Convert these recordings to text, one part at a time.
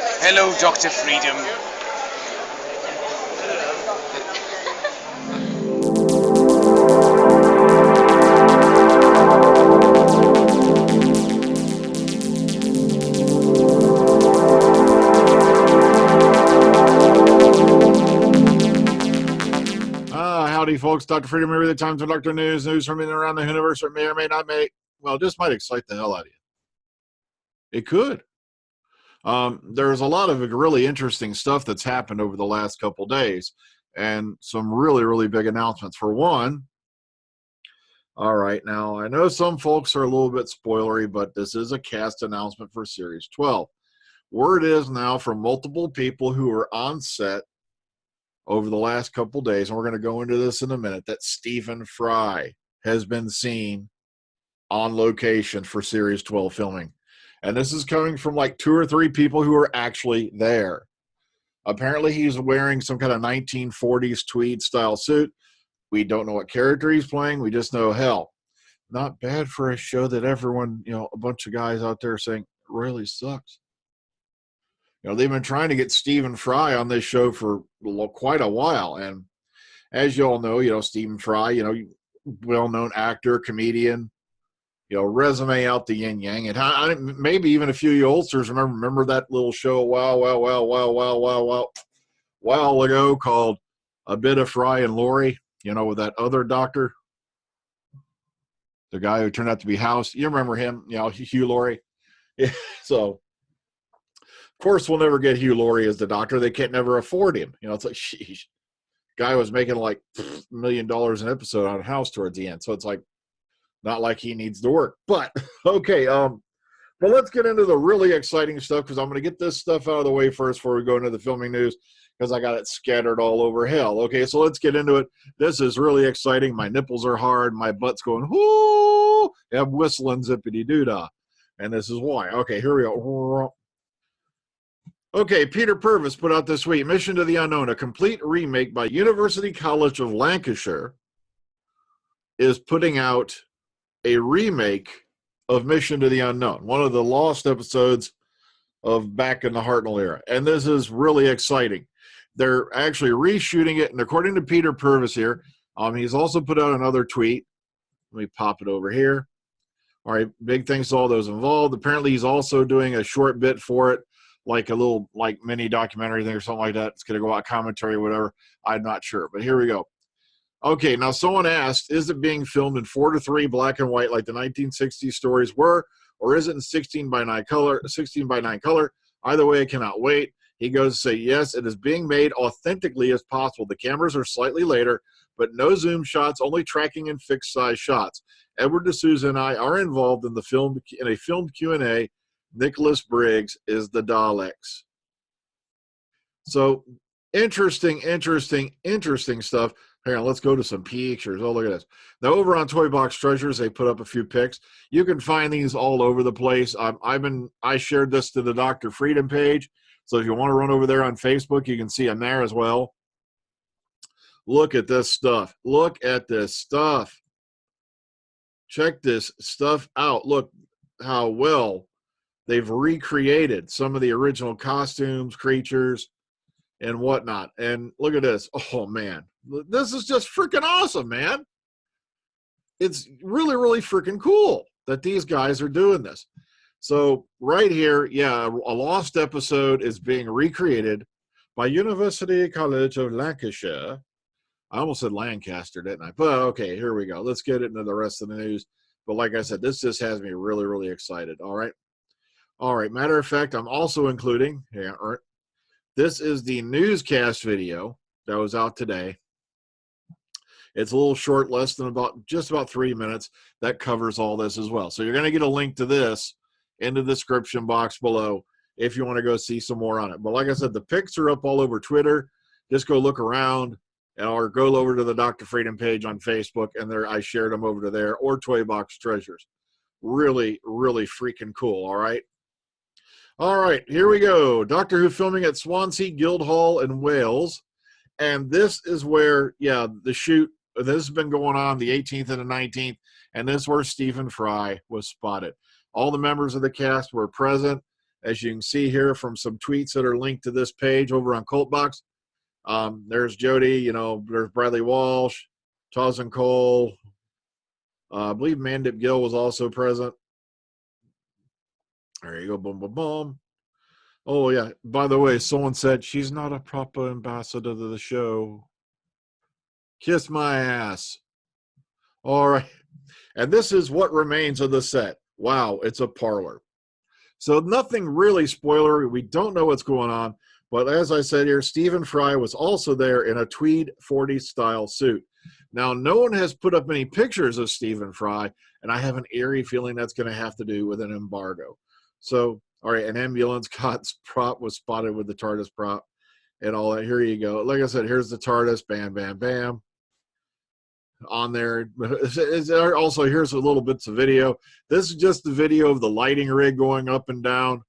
Hello, Dr. Freedom. Howdy, folks. Dr. Freedom here with the Times of Doctor News from in and around the universe, or may or may not well, just might excite the hell out of you. It could. There's a lot of really interesting stuff that's happened over the last couple days, and some really, really big announcements. For one, all right, now I know some folks are a little bit spoilery, but this is a cast announcement for Series 12. Word is now from multiple people who are on set over the last couple days, and we're going to go into this in a minute, that Stephen Fry has been seen on location for Series 12 filming. And this is coming from like 2 or 3 people who are actually there. Apparently he's wearing some kind of 1940s tweed style suit. We don't know what character he's playing. We just know, hell, not bad for a show that everyone, a bunch of guys out there saying really sucks. They've been trying to get Stephen Fry on this show for quite a while. And as you all know, Stephen Fry, well-known actor, comedian, resume out the yin yang. And maybe even a few of you oldsters remember that little show a while ago called A Bit of Fry and Laurie, with that other doctor, the guy who turned out to be House. You remember him, Hugh Laurie. Yeah, so of course, we'll never get Hugh Laurie as the doctor. They can't never afford him. It's like, sheesh. Guy was making like $1 million an episode on House towards the end. So it's like, not like he needs to work. But, okay. But let's get into the really exciting stuff, because I'm going to get this stuff out of the way first before we go into the filming news, because I got it scattered all over hell. Okay, so let's get into it. This is really exciting. My nipples are hard. My butt's going, whoo. I'm whistling zippity-doo-dah. And this is why. Okay, here we go. Okay, Peter Purvis put out this week, Mission to the Unknown, a complete remake by University College of Lancashire, is putting out a remake of Mission to the Unknown, one of the lost episodes of back in the Hartnell era. And this is really exciting. They're actually reshooting it, and according to Peter Purvis here, he's also put out another tweet. Let me pop it over here. All right, big thanks to all those involved. Apparently, he's also doing a short bit for it, like a little mini documentary thing or something like that. It's going to go out commentary or whatever. I'm not sure, but here we go. Okay, now someone asked, is it being filmed in 4:3 black and white like the 1960s stories were, or is it in 16:9 color? Either way, I cannot wait. He goes to say, yes, it is being made authentically as possible. The cameras are slightly later, but no zoom shots, only tracking and fixed size shots. Edward D'Souza and I are involved in a filmed Q&A. Nicholas Briggs is the Daleks. So interesting stuff. Hang on, let's go to some pictures. Oh, look at this. Now, over on Toy Box Treasures, they put up a few pics. You can find these all over the place. I shared this to the Dr. Freedom page. So if you want to run over there on Facebook, you can see them there as well. Look at this stuff. Look at this stuff. Check this stuff out. Look how well they've recreated some of the original costumes, creatures, and whatnot. And look at this. Oh, man. This is just freaking awesome, man. It's really, really freaking cool that these guys are doing this. So right here, yeah, a lost episode is being recreated by University College of Lancashire. I almost said Lancaster, didn't I? But okay, here we go. Let's get into the rest of the news. But like I said, this just has me really, really excited. All right. Matter of fact, I'm also including, this is the newscast video that was out today. It's a little short, just about 3 minutes. That covers all this as well. So you're going to get a link to this in the description box below if you want to go see some more on it. But like I said, the pics are up all over Twitter. Just go look around, or go over to the Dr. Freedom page on Facebook, and there I shared them over to there, or Toy Box Treasures. Really, really freaking cool, all right? All right, here we go. Doctor Who filming at Swansea, Guildhall, and Wales. And this is where, the shoot, this has been going on the 18th and the 19th, and this is where Stephen Fry was spotted. All the members of the cast were present, as you can see here from some tweets that are linked to this page over on Cultbox. There's Jodie, you know, there's Bradley Walsh, Tawson Cole. I believe Mandip Gil was also present. There you go, boom, boom, boom. Oh, yeah. By the way, someone said she's not a proper ambassador to the show. Kiss my ass. All right. And this is what remains of the set. Wow, it's a parlor. So nothing really spoilery. We don't know what's going on. But as I said here, Stephen Fry was also there in a tweed 40s style suit. Now, no one has put up any pictures of Stephen Fry, and I have an eerie feeling that's going to have to do with an embargo. So, all right, an ambulance prop was spotted with the TARDIS prop and all that. Here you go. Like I said, here's the TARDIS. Bam, bam, bam. On there. Also, here's a little bits of video. This is just the video of the lighting rig going up and down.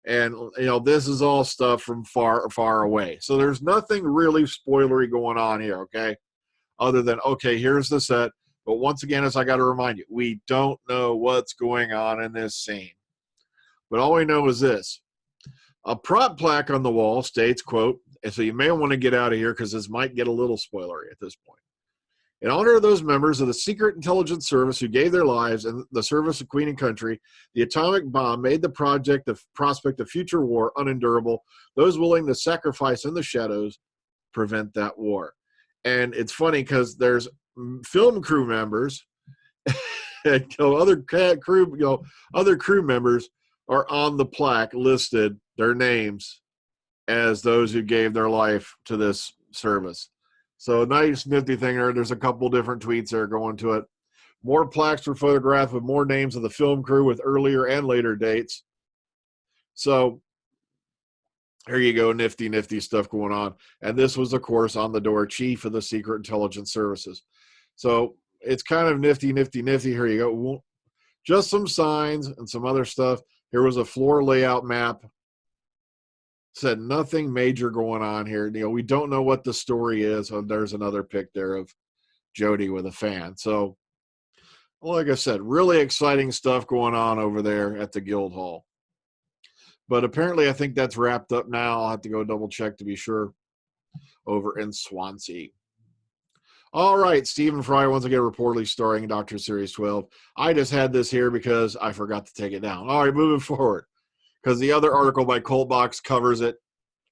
And, you know, this is all stuff from far, far away. So there's nothing really spoilery going on here, okay? Other than, okay, here's the set. But once again, as I got to remind you, we don't know what's going on in this scene. But all we know is this. A prop plaque on the wall states, quote, and so you may want to get out of here because this might get a little spoilery at this point. In honor of those members of the Secret Intelligence Service who gave their lives in the service of Queen and country, the atomic bomb made the prospect of future war unendurable. Those willing to sacrifice in the shadows prevent that war. And it's funny because there's film crew members and other crew members are on the plaque listed, their names as those who gave their life to this service. So nice, nifty thing there. There's a couple different tweets there going to it. More plaques were photographed with more names of the film crew with earlier and later dates. So here you go, nifty, nifty stuff going on. And this was, of course, on the door, Chief of the Secret Intelligence Services. So it's kind of nifty, nifty, nifty. Here you go. Just some signs and some other stuff. Here was a floor layout map. Said nothing major going on here. You know, we don't know what the story is. Oh, there's another pic there of Jodie with a fan. So, like I said, really exciting stuff going on over there at the Guildhall. But apparently, I think that's wrapped up now. I'll have to go double check to be sure over in Swansea. All right, Stephen Fry once again reportedly starring in Doctor Series 12. I just had this here because I forgot to take it down. All right, moving forward. Because the other article by Cultbox covers it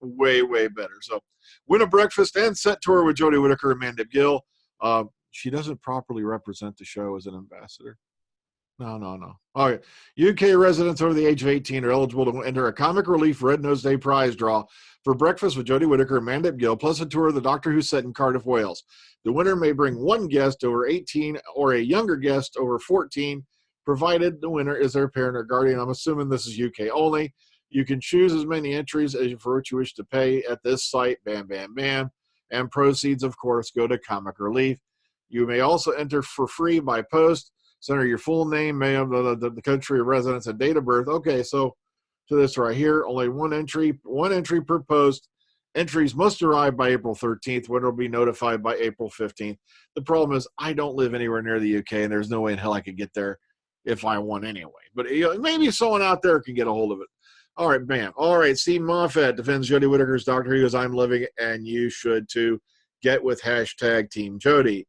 way, way better. So, win a breakfast and set tour with Jodie Whittaker and Mandip Gil. She doesn't properly represent the show as an ambassador. No. All right. UK residents over the age of 18 are eligible to enter a Comic Relief Red Nose Day prize draw for breakfast with Jodie Whittaker and Mandip Gil, plus a tour of the Doctor Who set in Cardiff, Wales. The winner may bring one guest over 18 or a younger guest over 14, provided the winner is their parent or guardian. I'm assuming this is UK only. You can choose as many entries as for which you wish to pay at this site. Bam, bam, bam. And proceeds, of course, go to Comic Relief. You may also enter for free by post. Center your full name, the country of residence, and date of birth. Okay, so to this right here, only one entry per post. Entries must arrive by April 13th, when it'll be notified by April 15th. The problem is I don't live anywhere near the UK, and there's no way in hell I could get there if I want anyway. But maybe someone out there can get a hold of it. All right, bam. All right, Steve Moffat defends Jodie Whittaker's Doctor Who as I'm living, and you should too. Get with hashtag Team Jodie.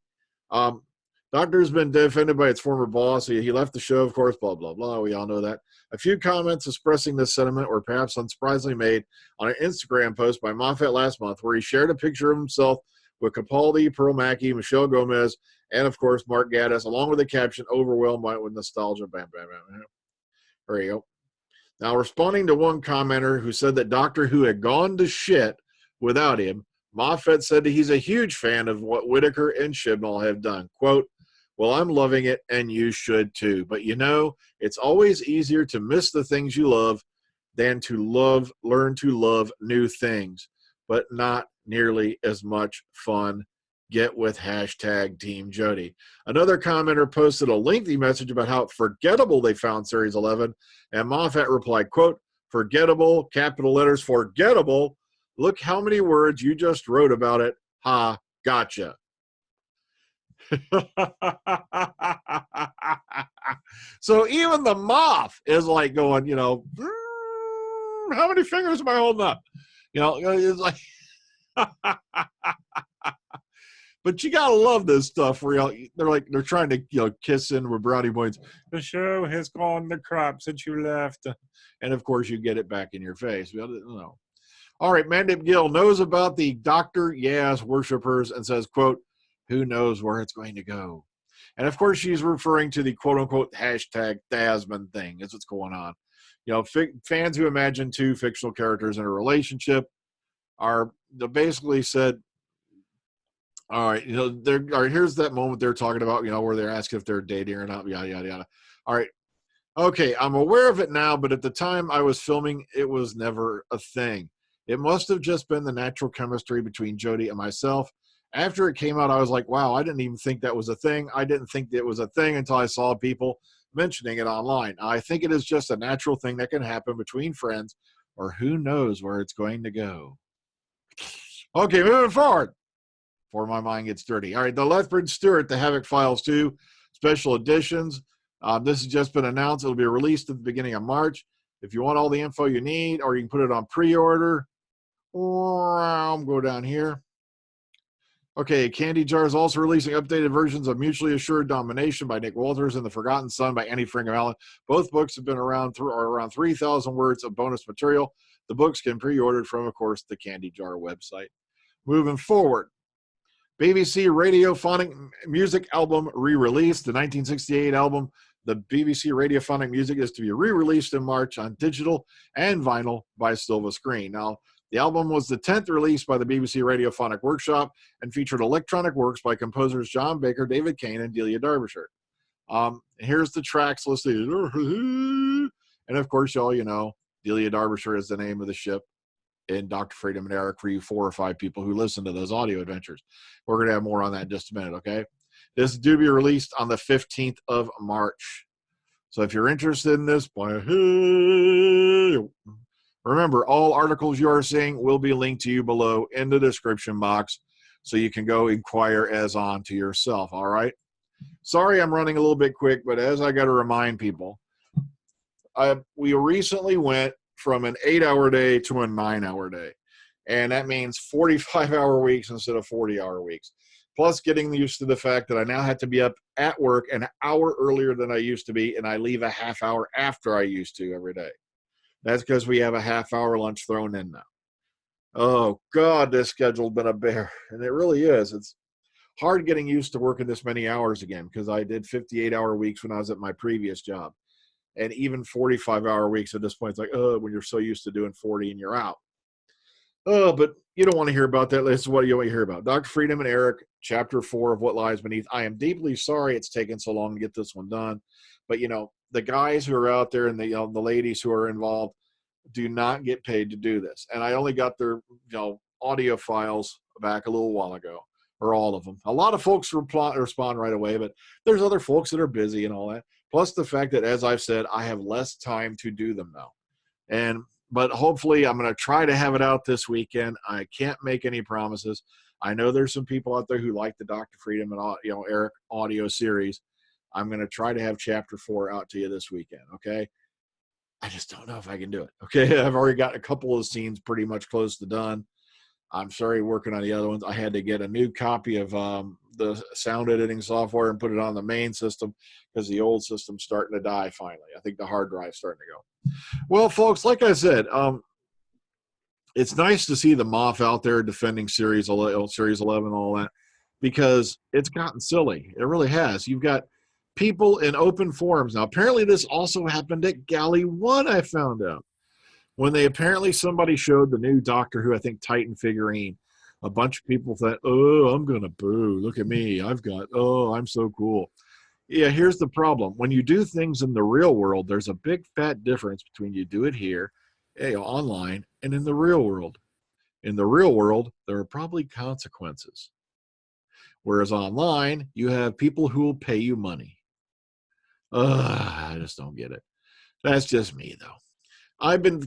Doctor's been defended by its former boss. He left the show, of course, blah, blah, blah. We all know that. A few comments expressing this sentiment were perhaps unsurprisingly made on an Instagram post by Moffat last month, where he shared a picture of himself with Capaldi, Pearl Mackie, Michelle Gomez, and, of course, Mark Gaddis, along with the caption, overwhelmed by with nostalgia. Bam, bam, bam. There you go. Now, responding to one commenter who said that Doctor Who had gone to shit without him, Moffat said that he's a huge fan of what Whittaker and Chibnall have done. Quote, well, I'm loving it, and you should too. But, you know, it's always easier to miss the things you love than to learn to love new things, but not nearly as much fun. Get with hashtag Team Jodie. Another commenter posted a lengthy message about how forgettable they found Series 11, and Moffat replied, quote, forgettable, capital letters, forgettable. Look how many words you just wrote about it. Ha, gotcha. So even the Moff is like going, you know, how many fingers am I holding up? You know, it's like, but you gotta love this stuff where they're trying to kiss in with brownie points. The show has gone to crap since you left, and of course you get it back in your face. No. All right, Mandip Gil knows about the Dr. Yaz worshippers and says, quote, who knows where it's going to go? And of course she's referring to the quote unquote hashtag Thasman thing. That's what's going on. Fans who imagine two fictional characters in a relationship they basically said, all right, here's that moment they're talking about, where they're asking if they're dating or not, yada, yada, yada. All right. Okay, I'm aware of it now, but at the time I was filming, it was never a thing. It must have just been the natural chemistry between Jodie and myself. After it came out, I was like, wow, I didn't even think that was a thing. I didn't think it was a thing until I saw people mentioning it online. I think it is just a natural thing that can happen between friends, or who knows where it's going to go. Okay, moving forward. Before my mind gets dirty. All right, the Lethbridge-Stewart, the HAVOC Files 2, special editions. This has just been announced. It'll be released at the beginning of March. If you want all the info you need, or you can put it on pre-order. Go down here. Okay, Candy Jar is also releasing updated versions of Mutually Assured Domination by Nick Walters and The Forgotten Son by Annie Fringham-Allen. Both books have been around 3,000 words of bonus material. The books can be pre-ordered from, of course, the Candy Jar website. Moving forward, BBC Radiophonic music album re-released. The 1968 album, the BBC Radiophonic music, is to be re-released in March on digital and vinyl by Silva Screen. Now, the album was the 10th release by the BBC Radiophonic Workshop and featured electronic works by composers John Baker, David Kane, and Delia Derbyshire. Here's the tracks listed. And of course, y'all, Delia Derbyshire is the name of the ship in Dr. Freedom and Eric for you 4 or 5 people who listen to those audio adventures. We're going to have more on that in just a minute, okay? This is due to be released on the 15th of March. So if you're interested in this, remember, all articles you are seeing will be linked to you below in the description box, so you can go inquire as on to yourself, all right? Sorry I'm running a little bit quick, but as I got to remind people, we recently went from an 8-hour day to a 9-hour day. And that means 45-hour weeks instead of 40-hour weeks. Plus getting used to the fact that I now have to be up at work an hour earlier than I used to be, and I leave a half hour after I used to every day. That's because we have a half-hour lunch thrown in now. Oh, God, this schedule's been a bear. And it really is. It's hard getting used to working this many hours again, because I did 58-hour weeks when I was at my previous job. And even 45-hour weeks at this point, it's like, when you're so used to doing 40 and you're out. But you don't want to hear about that. This is what you want to hear about. Dr. Freedom and Eric, Chapter 4 of What Lies Beneath. I am deeply sorry it's taken so long to get this one done. But, the guys who are out there and the ladies who are involved do not get paid to do this. And I only got their, audio files back a little while ago, or all of them. A lot of folks respond right away, but there's other folks that are busy and all that. Plus the fact that, as I've said, I have less time to do them now. But hopefully I'm going to try to have it out this weekend. I can't make any promises. I know there's some people out there who like the Dr. Freedom and Eric audio series. I'm going to try to have Chapter 4 out to you this weekend, okay? I just don't know if I can do it, okay? I've already got a couple of scenes pretty much close to done. I'm sorry, working on the other ones. I had to get a new copy of the sound editing software and put it on the main system because the old system's starting to die finally. I think the hard drive's starting to go. Well, folks, like I said, it's nice to see the Moff out there defending Series 11 and all that, because it's gotten silly. It really has. You've got people in open forums. Now, apparently this also happened at Galley 1, I found out. When somebody showed the new Doctor Who, I think, Titan figurine, a bunch of people thought, oh, I'm going to boo. Look at me. I'm so cool. Yeah, here's the problem. When you do things in the real world, there's a big fat difference between you do it here, online, and in the real world. In the real world, there are probably consequences. Whereas online, you have people who will pay you money. I just don't get it. That's just me, though.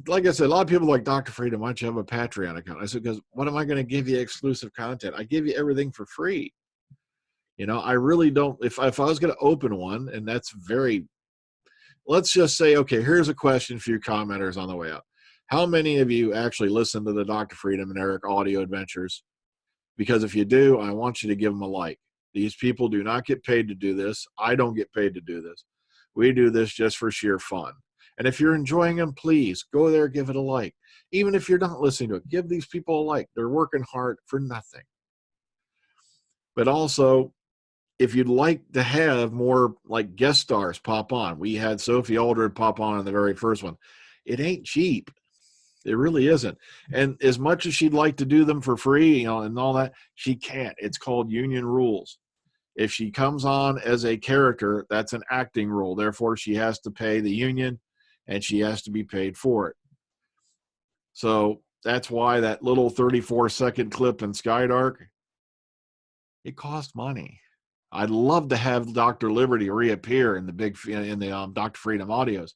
Like I said, a lot of people are like, Dr. Freedom, why don't you have a Patreon account? I said, because what am I going to give you exclusive content? I give you everything for free. I really don't. If I was going to open one, and that's let's just say, okay, here's a question for you commenters on the way out. How many of you actually listen to the Dr. Freedom and Eric audio adventures? Because if you do, I want you to give them a like. These people do not get paid to do this. I don't get paid to do this. We do this just for sheer fun. And if you're enjoying them, please go there, give it a like. Even if you're not listening to it, give these people a like. They're working hard for nothing. But also, if you'd like to have more like guest stars pop on, we had Sophie Aldred pop on in the very first one. It ain't cheap. It really isn't. And as much as she'd like to do them for free, you know, and all that, she can't. It's called union rules. If she comes on as a character, that's an acting role. Therefore, she has to pay the union and she has to be paid for it. So that's why that little 34-second clip in Skydark, it cost money. I'd love to have Dr. Liberty reappear in the Dr. Freedom audios,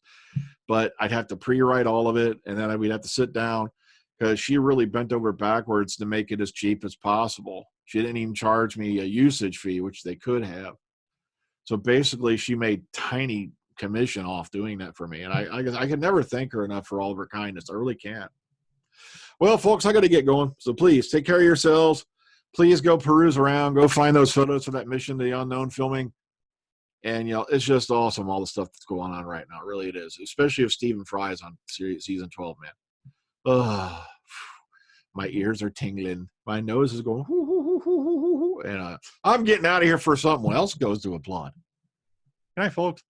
but I'd have to pre-write all of it, and then we'd have to sit down because she really bent over backwards to make it as cheap as possible. She didn't even charge me a usage fee, which they could have. So basically, she made tiny commission off doing that for me, and I could never thank her enough for all of her kindness. I really can't. Well, folks, I got to get going, so please take care of yourselves. Please go peruse around, go find those photos for that Mission to the Unknown filming. And, you know, it's just awesome, all the stuff that's going on right now. Really, it is. Especially if Stephen Fry is on season 12, man. Oh, my ears are tingling. My nose is going, hoo, hoo, hoo, hoo, hoo, hoo. And I'm getting out of here for something else goes to applaud. Good night, folks.